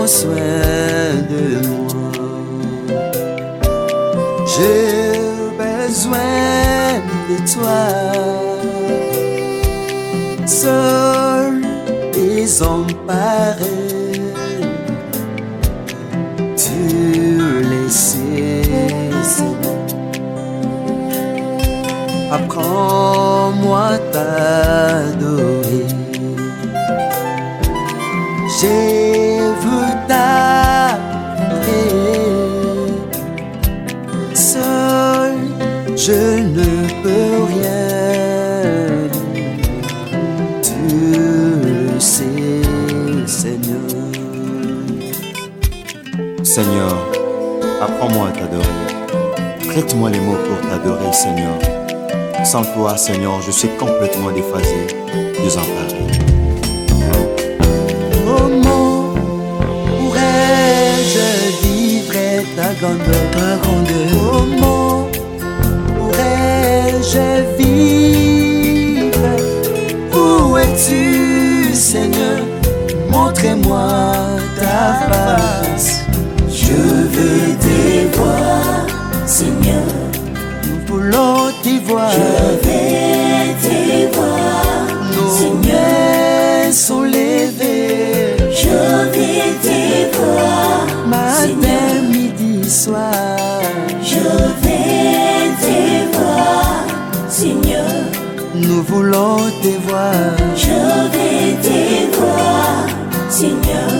prends soin de moi. J'ai besoin de toi. Seul désemparé, tu le sais. Apprends-moi à t'adorer. Je veux t'adorer. Seul, je ne peux rien. Tu le sais, Seigneur. Seigneur, apprends-moi à t'adorer. Prête-moi les mots pour t'adorer, Seigneur. Sans toi, Seigneur, je suis complètement déphasé, désemparé. Comment pourrais-je vivre ta grandeur? Comment pourrais-je vivre? Où es-tu, Seigneur? Montre-moi ta face. Je veux te voir, Seigneur. Nous voulons te voir. Je vais te voir, Nos Seigneur. mains sont levées. Je vais te voir, Matin, Seigneur. midi, soir. Je vais te voir, Seigneur. Nous voulons te voir. Je vais te voir, Seigneur.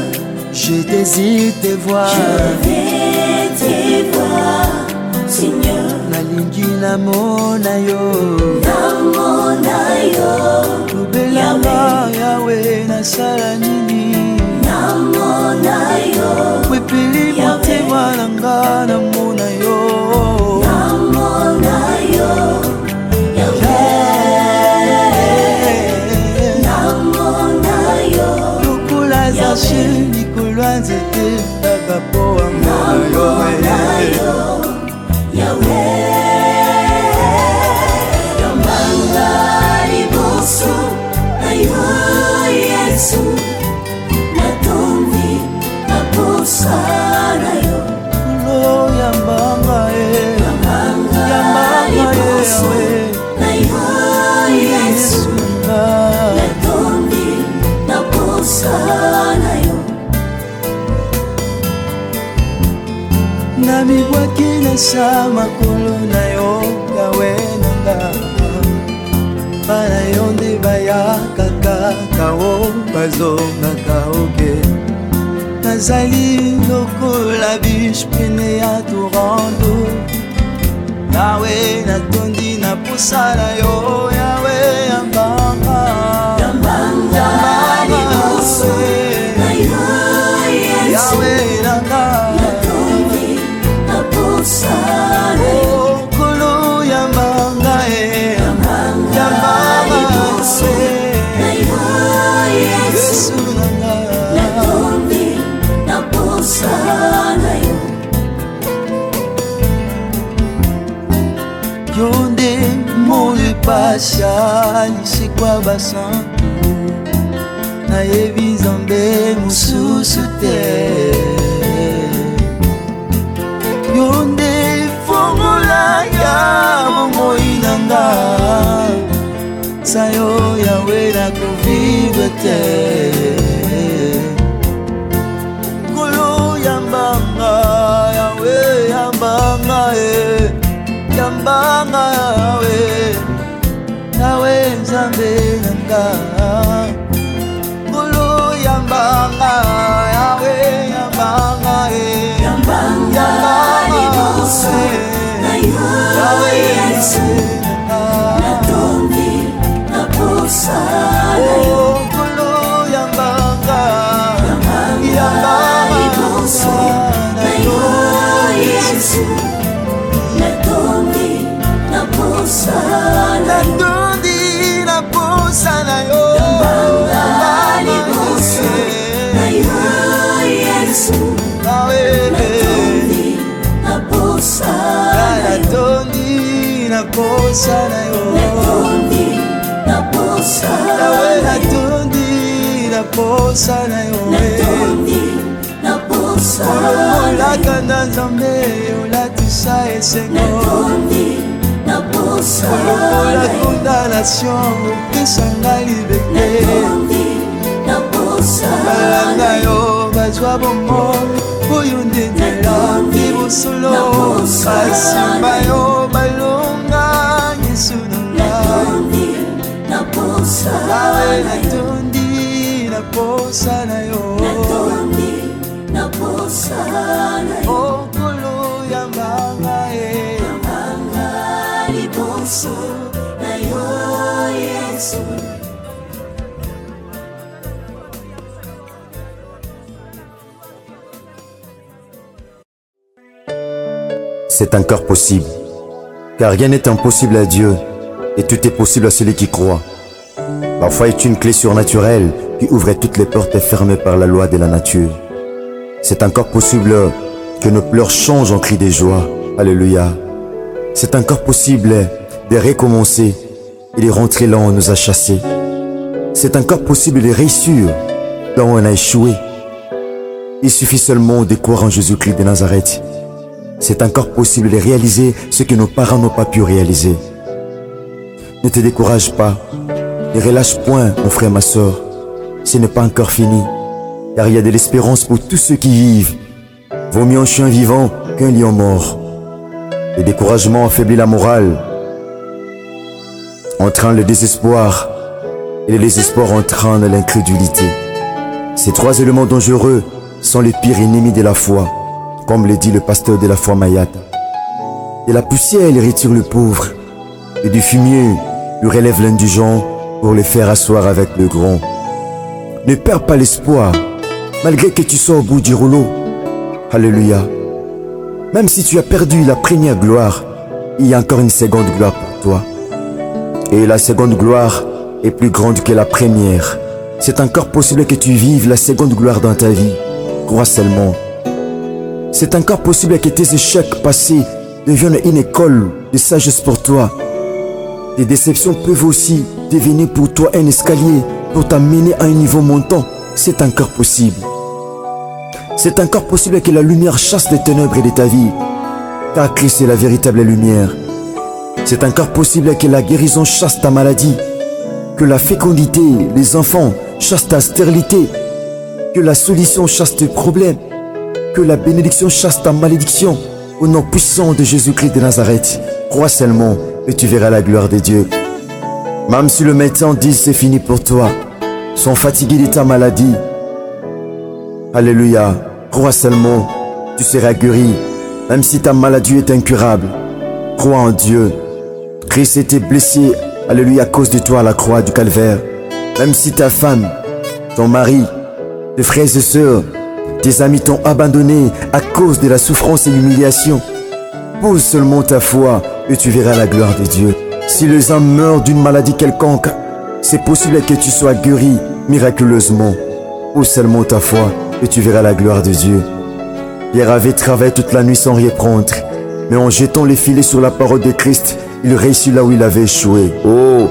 Je désire te voir. Je vais te voir, Seigneur. Nalingi namona yo. Namona yo, Lubelanga Yahweh nasala nini. namona yo, Wepeli motema nanga namona yo. namona yo, Yahweh. Namona yo, Lokola zashi nikolwa nzete kaka po amona yo. namona yo, Yahweh. Yambanga liboso na yo, Yesu. Natombi na posa na yo. Lo yambanga Yambanga Yambanga liboso Yahweh. na yo, Yesu. Natombi na posa na yo. Namibwaki na sa makolo na yo Yahweh nanga. Bana yo nde bayakaka kao bazongaka oke. Nazali lokola biche pene ya torando. Yahweh natondi na posa na yo. Yahweh yambanga Yambanga liboso na yo, Yesu. Yahweh nanga. Natombi na posa na yo. Okolo yambanga Yambanga liboso na yo, Yesu. Yesu nanga. Natombi na posa na yo. Yonde mole pasha lisekwa basantu. Nayebi nzambe mosusu te. Yonde fongola ya bomoi nanga. Sayo Yahweh nakovivre te. Kolo yambanga Yahweh yambanga yambanga Yahweh. Yahweh nzambe nanga. Kolo yambanga Yahweh yambanga Yambanga liboso na yo, Yesu. Natombi na posa na yo. Kolo yambanga Yambanga liboso na yo, Yesu. Natombi na posa na yo. Natondi na posa na yo. Yambanga liboso na yo, Yesu. Natombi na posa na yo. Natondi na posa na yo. Natombi na posa na yo. Natondi na posa na yo. Natombi na kanda nzambe olatisa esengo natondi na posa olokola condamnation opesa ngai libeke natondi na posa balanga yo bazwa bomoi oyo nde nzela libosolo basimba yo balonga yesu na ngai awe natondi na posa na yo okolo ya mbanga liboso na yo yesu. C'est encore possible, car rien n'est impossible à Dieu, et tout est possible à celui qui croit. Parfois est une clé surnaturelle qui ouvre toutes les portes fermées par la loi de la nature. C'est encore possible que nos pleurs changent en cris de joie. Alléluia. C'est encore possible de recommencer et de rentrer là où on nous a chassés. C'est encore possible de réussir là où on a échoué. Il suffit seulement de croire en Jésus-Christ de Nazareth. C'est encore possible de réaliser ce que nos parents n'ont pas pu réaliser. Ne te décourage pas. Ne relâche point, mon frère, ma soeur. Ce n'est pas encore fini. Car il y a de l'espérance pour tous ceux qui vivent. Vaut mieux un chien vivant qu'un lion mort. Le découragement affaiblit la morale, entraîne le désespoir, et le désespoir entraîne l'incrédulité. Ces trois éléments dangereux sont les pires ennemis de la foi, comme le dit le pasteur de la foi Mayata. De la poussière, il retire le pauvre, et du fumier, il relève l'indigent pour le faire asseoir avec le grand. Ne perds pas l'espoir, malgré que tu sois au bout du rouleau. Alléluia. Même si tu as perdu la première gloire, il y a encore une seconde gloire pour toi. Et la seconde gloire est plus grande que la première. C'est encore possible que tu vives la seconde gloire dans ta vie. Crois seulement. C'est encore possible que tes échecs passés deviennent une école de sagesse pour toi. Tes déceptions peuvent aussi devenir pour toi un escalier pour t'amener à un niveau montant. C'est encore possible. C'est encore possible que la lumière chasse les ténèbres de ta vie, car Christ est la véritable lumière. C'est encore possible que la guérison chasse ta maladie, que la fécondité, les enfants, chassent ta stérilité, que la solution chasse tes problèmes, que la bénédiction chasse ta malédiction. Au nom puissant de Jésus-Christ de Nazareth, crois seulement et tu verras la gloire de Dieu. Même si le médecin dit c'est fini pour toi, sont fatigués de ta maladie. Alléluia, crois seulement, tu seras guéri, même si ta maladie est incurable. Crois en Dieu. Christ était blessé, alléluia, à cause de toi à la croix du calvaire. Même si ta femme, ton mari, tes frères et sœurs, tes amis t'ont abandonné à cause de la souffrance et l'humiliation, pose seulement ta foi et tu verras la gloire de Dieu. Si les hommes meurent d'une maladie quelconque, c'est possible que tu sois guéri miraculeusement. Pose seulement ta foi et tu verras la gloire de Dieu. Pierre avait travaillé toute la nuit sans reprendre, mais en jetant les filets sur la parole de Christ, il réussit là où il avait échoué. Oh,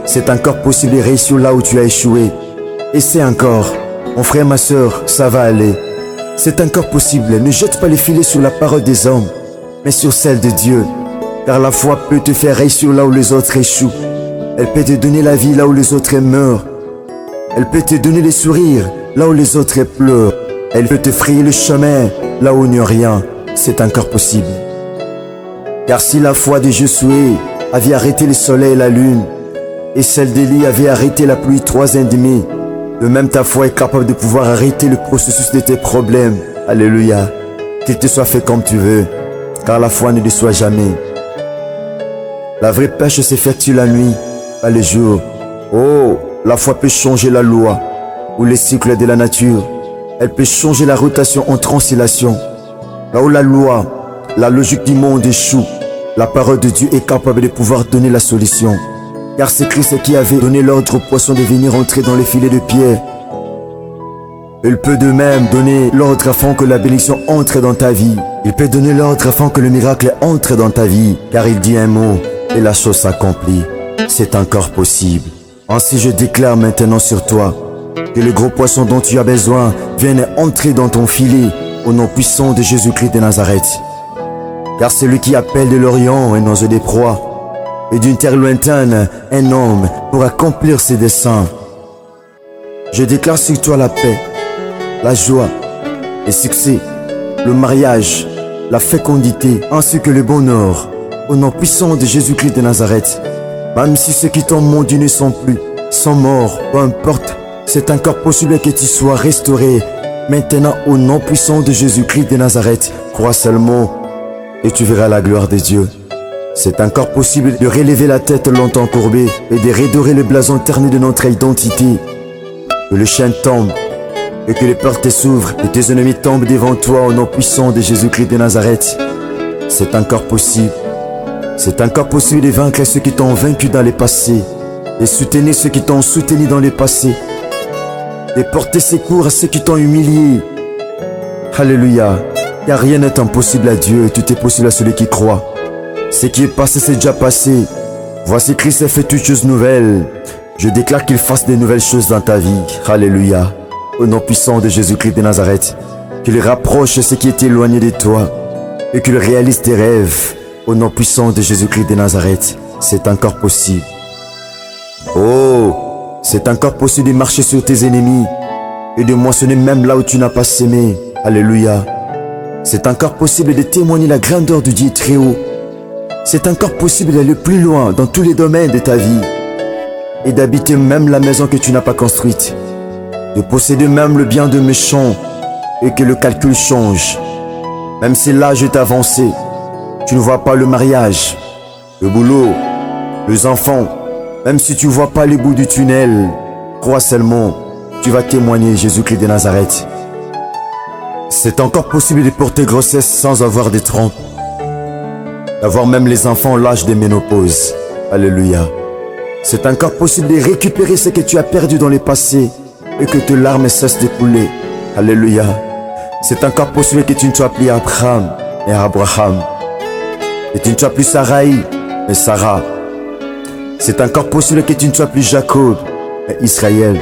c'est encore possible de réussir là où tu as échoué. Et c'est encore, mon frère, ma soeur, ça va aller. C'est encore possible, ne jette pas les filets sur la parole des hommes, mais sur celle de Dieu. Car la foi peut te faire réussir là où les autres échouent. Elle peut te donner la vie là où les autres meurent. Elle peut te donner les sourires là où les autres pleurent. Elle peut te frayer le chemin là où il n'y a rien. C'est encore possible. Car si la foi de Josué avait arrêté le soleil et la lune, et celle d'Élie avait arrêté la pluie 3 ans et demi, de même ta foi est capable de pouvoir arrêter le processus de tes problèmes. Alléluia. Qu'il te soit fait comme tu veux, car la foi ne déçoit jamais. La vraie pêche s'effectue la nuit, pas le jour. Oh, la foi peut changer la loi ou les cycles de la nature. Elle peut changer la rotation entre oscillations. Là où la loi, la logique du monde échoue, la parole de Dieu est capable de pouvoir donner la solution. Car c'est Christ qui avait donné l'ordre aux poissons de venir entrer dans les filets de pierre. Il peut de même donner l'ordre afin que la bénédiction entre dans ta vie. Il peut donner l'ordre afin que le miracle entre dans ta vie. Car il dit un mot et la chose s'accomplit. C'est encore possible. Ainsi je déclare maintenant sur toi que le gros poisson dont tu as besoin vienne entrer dans ton filet au nom puissant de Jésus-Christ de Nazareth. Car celui qui appelle de l'Orient un oiseau des proies, et d'une terre lointaine un homme pour accomplir ses desseins. Je déclare sur toi la paix, la joie, le succès, le mariage, la fécondité, ainsi que le bonheur, au nom puissant de Jésus-Christ de Nazareth. Même si ceux qui t'ont maudit ne sont plus, sont morts, peu importe, c'est encore possible que tu sois restauré. Maintenant, au nom puissant de Jésus-Christ de Nazareth, crois seulement et tu verras la gloire de Dieu. C'est encore possible de relever la tête longtemps courbée et de redorer le blason terni de notre identité. Que le chêne tombe et que les portes s'ouvrent et tes ennemis tombent devant toi au nom puissant de Jésus-Christ de Nazareth. C'est encore possible. C'est encore possible de vaincre ceux qui t'ont vaincu dans le passé, de soutenir ceux qui t'ont soutenu dans le passé, de porter secours à ceux qui t'ont humilié. Alléluia. Car rien n'est impossible à Dieu et tout est possible à celui qui croit. Ce qui est passé, c'est déjà passé. Voici Christ a fait toutes choses nouvelles. Je déclare qu'il fasse de nouvelles choses dans ta vie. Alléluia. Au nom puissant de Jésus-Christ de Nazareth, qu'il rapproche ce qui est éloigné de toi et qu'il réalise tes rêves. Au nom puissant de Jésus-Christ de Nazareth, c'est encore possible. Oh, c'est encore possible de marcher sur tes ennemis et de moissonner même là où tu n'as pas semé. Alléluia. C'est encore possible de témoigner la grandeur du Dieu très haut. C'est encore possible d'aller plus loin dans tous les domaines de ta vie et d'habiter même la maison que tu n'as pas construite, de posséder même le bien de méchant et que le calcul change. Même si l'âge est avancé, tu ne vois pas le mariage, le boulot, les enfants, même si tu ne vois pas le bout du tunnel, crois seulement, tu vas témoigner Jésus-Christ de Nazareth. C'est encore possible de porter grossesse sans avoir de trompes, d'avoir même les enfants à l'âge de ménopause. Alléluia. C'est encore possible de récupérer ce que tu as perdu dans le passé et que tes larmes cessent de couler. Alléluia. C'est encore possible que tu ne sois plus Abraham et Abraham, et tu ne sois plus Sarai mais Sarah. C'est encore possible que tu ne sois plus Jacob mais Israël.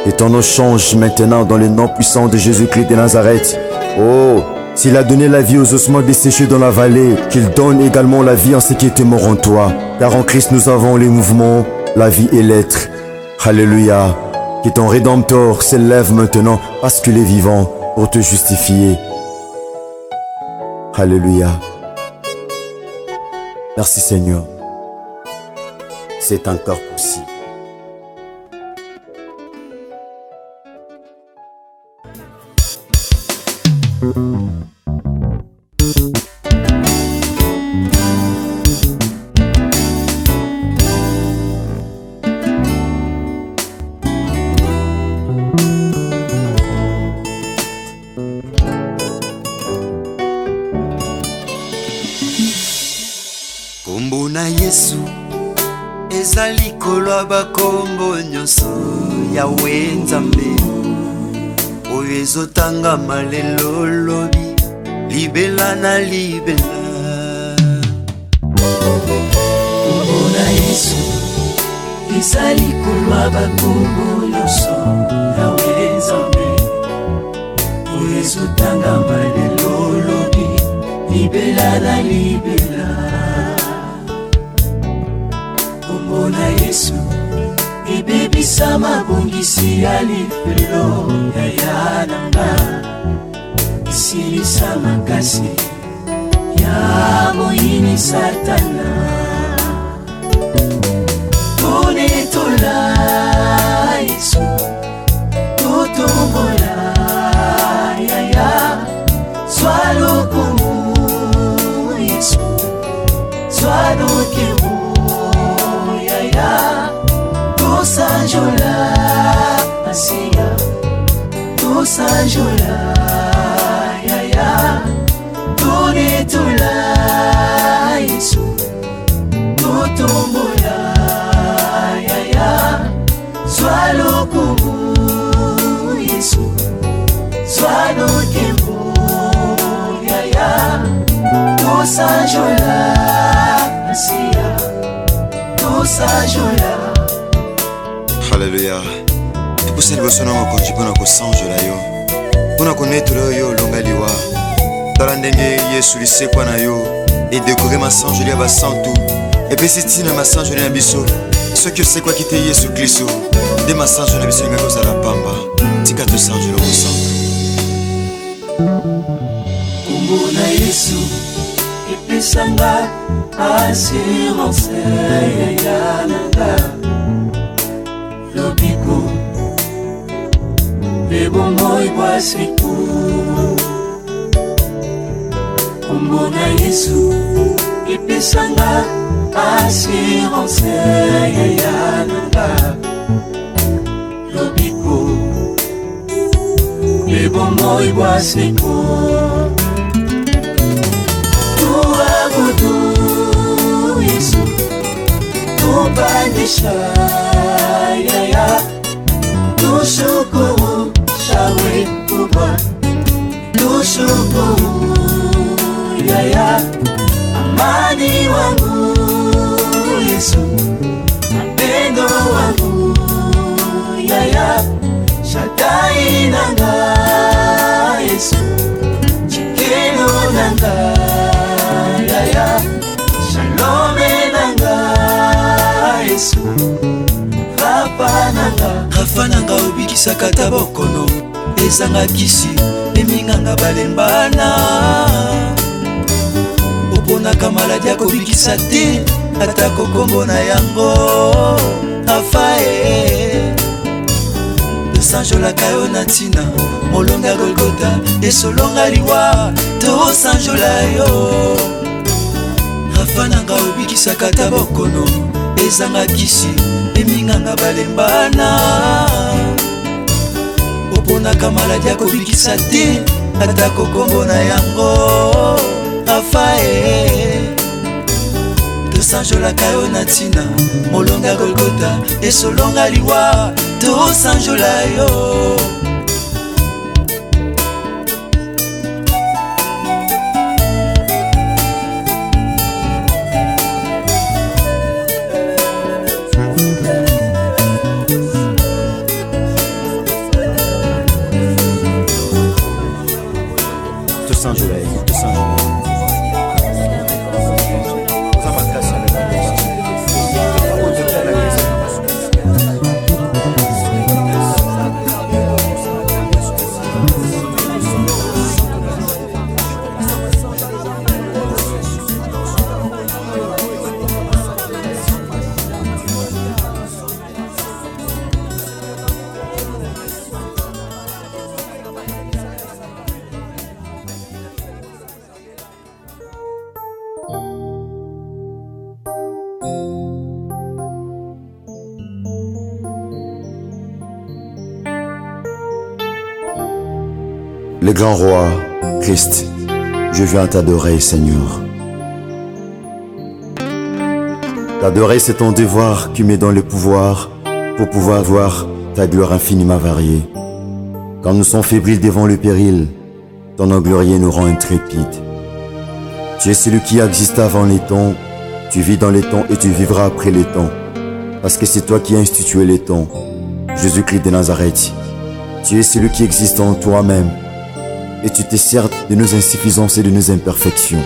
Et ton nom change maintenant dans le nom puissant de Jésus-Christ de Nazareth. Oh, s'il a donné la vie aux ossements desséchés dans la vallée, qu'il donne également la vie en ceux qui étaient morts en toi. Car en Christ nous avons les mouvements, la vie et l'être. Alléluia. Que ton Rédempteur s'élève maintenant parce qu'il est vivant pour te justifier. Alléluia. Merci Seigneur. C'est encore possible. Kombo na Yesu ezali kolwa bakombo nyonso Yawe Nzambe oyo ezotangama lelo lobi libela na libela. Kombo na Yesu ezali kolwa bakombo nyonso Yawe Nzambe oyo ezotangama lelo lobi libela na libela. Kombo na Yesu ebebisa mabongisi ya lifelo ya yananga, isilisa makasi ya moyini Satana. Konetola Yesu totombola yaya swalo komu Yesu swalo kemo yaya tosanjola asia tosanjola yaya tonetola Yesu totombola yaya swalo komu Yesu swalo kemo yaya tosanjola asia tosanjola. Alléluia. Epusa liboso na mokonzi mpona kosanjola yo mpona konetre oyo olonga liwa tala ndenge yesu lisekwa na yo edekore masanjoli ya basantu epesi ntina masanjoli na biso soki osekwaki te yesu kristo nde masanjoli na biso elingaki kozala pamba tika tosanjoli okosantu kombo na yesu epesanga assurance ya nanga lobiko lebongo ekwasiku kombo na yesu epesanga assurance ya nanga lobiko lebongo ekwasiku tuabudu yesu tubadilisha yaya tushukuru shawe kubwa tushukuru yaya amani wangu yesu mapendo wangu yaya shaddai nanga yesu chikelo nanga yaya shalome nanga yesu rafa nanga obikisaka ta bokono ezanga kisi eminganga balembana oponaka maladi akobikisa te atako kombo na yango afae tosanjolaka yo na ntina molonga golgota esolonga liwa tosanjola yo rafa nanga obikisaka ta bokono ezanga kisi eminganga balembana oponaka maladi akobikisa te atako kombo na yango afae tosanjolaka yo na ntina molonga golgota esolonga liwa tosanjola yo Le grand roi, Christ, je viens t'adorer, Seigneur. T'adorer, c'est ton devoir qui me donne le pouvoir pour pouvoir voir ta gloire infiniment variée. Quand nous sommes fébriles devant le péril, ton nom glorieux nous rend intrépides. Tu es celui qui existe avant les temps, tu vis dans les temps et tu vivras après les temps. Parce que c'est toi qui as institué les temps. Jésus-Christ de Nazareth, tu es celui qui existe en toi-même. Et tu te sers de nos insuffisances et de nos imperfections.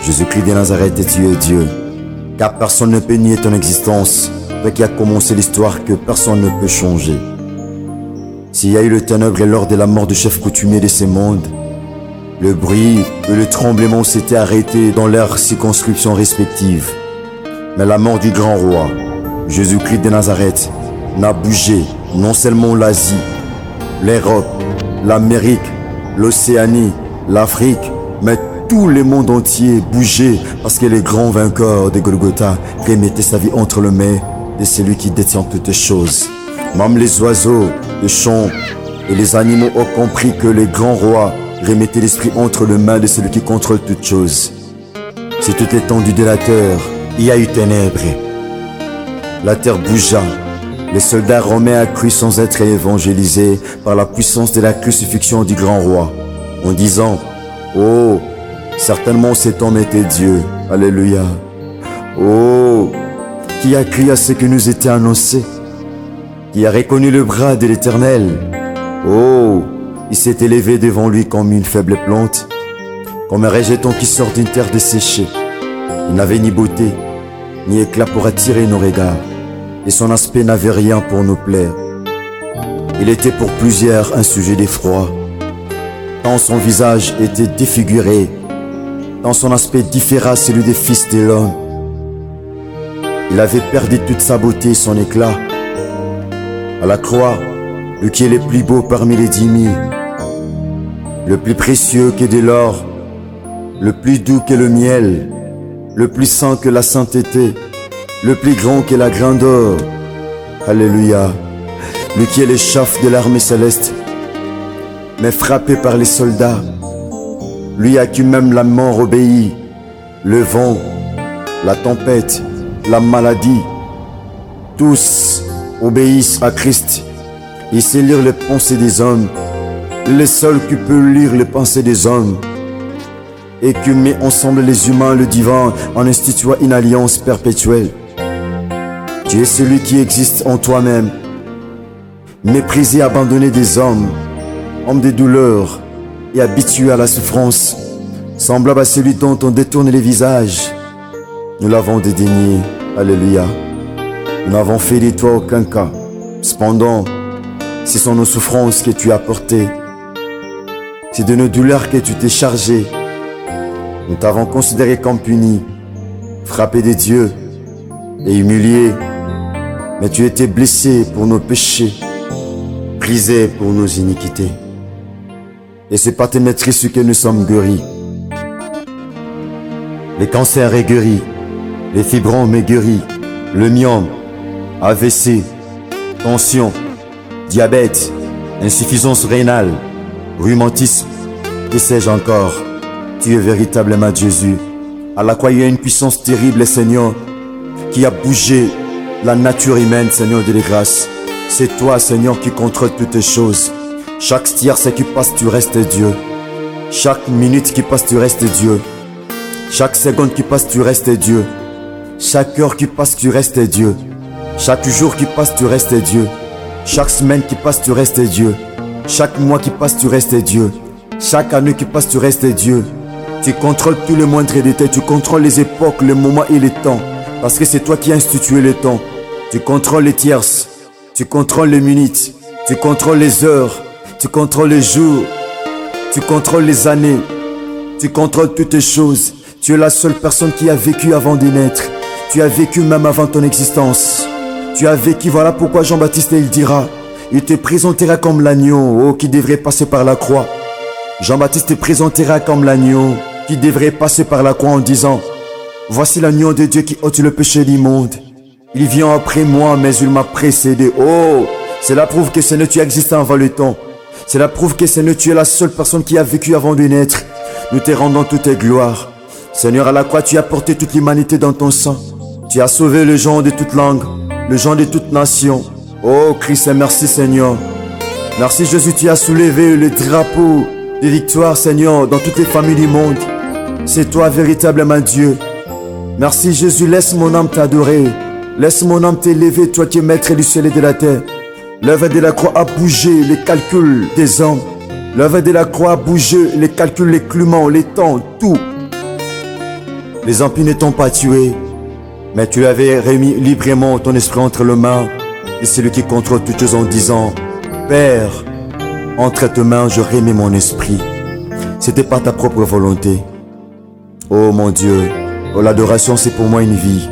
Jésus-Christ de Nazareth, tu es Dieu. Car personne ne peut nier ton existence, toi qui as commencé l'histoire que personne ne peut changer. S'il y a eu le ténèbre lors de la mort du chef coutumier de ce monde, le bruit et le tremblement s'étaient arrêtés dans leurs circonscriptions respectives. Mais la mort du grand roi, Jésus-Christ de Nazareth, n'a bougé non seulement l'Asie, l'Europe, l'Amérique, l'Océanie, l'Afrique, mais tout le monde entier bougeait parce que le grand vainqueur de Golgotha remettait sa vie entre les mains de celui qui détient toutes choses. Même les oiseaux, les champs et les animaux ont compris que le grand roi remettait l'esprit entre les mains de celui qui contrôle toutes choses. C'est toute l'étendue de la terre, il y a eu ténèbres. La terre bougea. Les soldats romains accrus sans être évangélisés par la puissance de la crucifixion du grand roi, en disant « Oh, certainement cet homme était Dieu. Alléluia. Oh, qui a crié à ce que nous était annoncé, qui a reconnu le bras de l'Éternel. Oh, Il s'est élevé devant lui comme une faible plante, comme un rejeton qui sort d'une terre desséchée. Il n'avait ni beauté, ni éclat pour attirer nos regards, et son aspect n'avait rien pour nous plaire. Il était pour plusieurs un sujet d'effroi, tant son visage était défiguré, tant son aspect différa celui des fils de l'homme. Il avait perdu toute sa beauté et son éclat. À la croix, lui qui est le plus beau parmi les 10 000, le plus précieux que de l'or, le plus doux que le miel, le plus saint que la sainteté, le plus grand que la grandeur. Alléluia. Lui qui est le chef de l'armée céleste, mais frappé par les soldats, lui à qui même la mort obéit, le vent, la tempête, la maladie, tous obéissent à Christ. Il sait lire les pensées des hommes, le seul qui peut lire les pensées des hommes, et qui met ensemble les humains, le divin, en instituant une alliance perpétuelle. Tu es celui qui existe en toi-même, méprisé, abandonné des hommes, homme des douleurs et habitué à la souffrance, semblable à celui dont on détourne les visages. Nous l'avons dédaigné, alléluia. Nous n'avons fait de toi aucun cas. Cependant, ce sont nos souffrances que tu as portées. C'est de nos douleurs que tu t'es chargé. Nous t'avons considéré comme puni, frappé de Dieu et humilié. Mais tu étais blessé pour nos péchés, brisé pour nos iniquités. Et c'est par tes maîtrises que nous sommes guéris. Les cancers est guéri, les fibromes est guéri, le myome, AVC, tension, diabète, insuffisance rénale, rhumatisme, que sais-je encore. Tu es véritablement Jésus. À la croix, il y a une puissance terrible, Seigneur, qui a bougé la nature humaine, Seigneur de grâce. C'est toi, Seigneur, qui contrôle toutes choses. Chaque tierce qui passe, tu restes Dieu. Chaque minute qui passe, tu restes Dieu. Chaque seconde qui passe, tu restes Dieu. Chaque heure qui passe, tu restes Dieu. Chaque jour qui passe, tu restes Dieu. Chaque semaine qui passe, tu restes Dieu. Chaque mois qui passe, tu restes Dieu. Chaque année qui passe, tu restes Dieu. Tu contrôles tous les moindres détails. Tu contrôles les époques, les moments et les temps. Parce que c'est toi qui as institué le temps. Tu contrôles les tierces. Tu contrôles les minutes. Tu contrôles les heures. Tu contrôles les jours. Tu contrôles les années. Tu contrôles toutes les choses. Tu es la seule personne qui a vécu avant de naître. Tu as vécu même avant ton existence. Tu as vécu, voilà pourquoi Jean-Baptiste il dira, il te présentera comme l'agneau, qui devrait passer par la croix. Jean-Baptiste te présentera comme l'agneau qui devrait passer par la croix en disant, voici l'agneau de Dieu qui ôte le péché du monde. Il vient après moi, mais il m'a précédé. Oh, cela prouve que Seigneur, tu existes avant le temps. Cela prouve que Seigneur, tu es la seule personne qui a vécu avant de naître. Nous te rendons toutes tes gloires. Seigneur, à la croix, tu as porté toute l'humanité dans ton sang. Tu as sauvé les gens de toute langue, les gens de toute nation. Oh Christ, merci Seigneur. Merci Jésus, tu as soulevé le drapeau de victoire, Seigneur, dans toutes les familles du monde. C'est toi véritablement Dieu. Merci Jésus, laisse mon âme t'adorer. Laisse mon âme t'élever, toi qui es maître du ciel et de la terre. L'œuvre de la croix a bougé les calculs des hommes. L'œuvre de la croix a bougé les calculs, les climats, les temps, tout. Les impies ne t'ont pas tué, mais tu avais remis librement ton esprit entre les mains de celui qui contrôle toutes choses en disant, Père, entre tes mains, je remets mon esprit. C'était pas ta propre volonté. Oh mon Dieu, oh, l'adoration c'est pour moi une vie.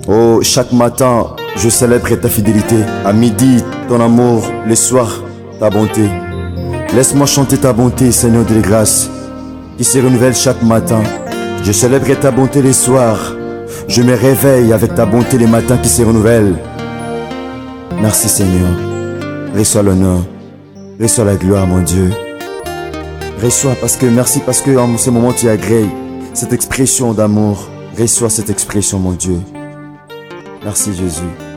Oh, chaque matin, je célèbre ta fidélité. À midi, ton amour, le soir, ta bonté. Laisse-moi chanter ta bonté, Seigneur de grâce, qui se renouvelle chaque matin. Je célèbre ta bonté les soirs. Je me réveille avec ta bonté les matins qui se renouvellent. Merci Seigneur. Reçois l'honneur. Reçois la gloire, mon Dieu. Reçois merci parce que en ce moment tu agrées cette expression d'amour. Reçois cette expression, mon Dieu. Merci Jésus.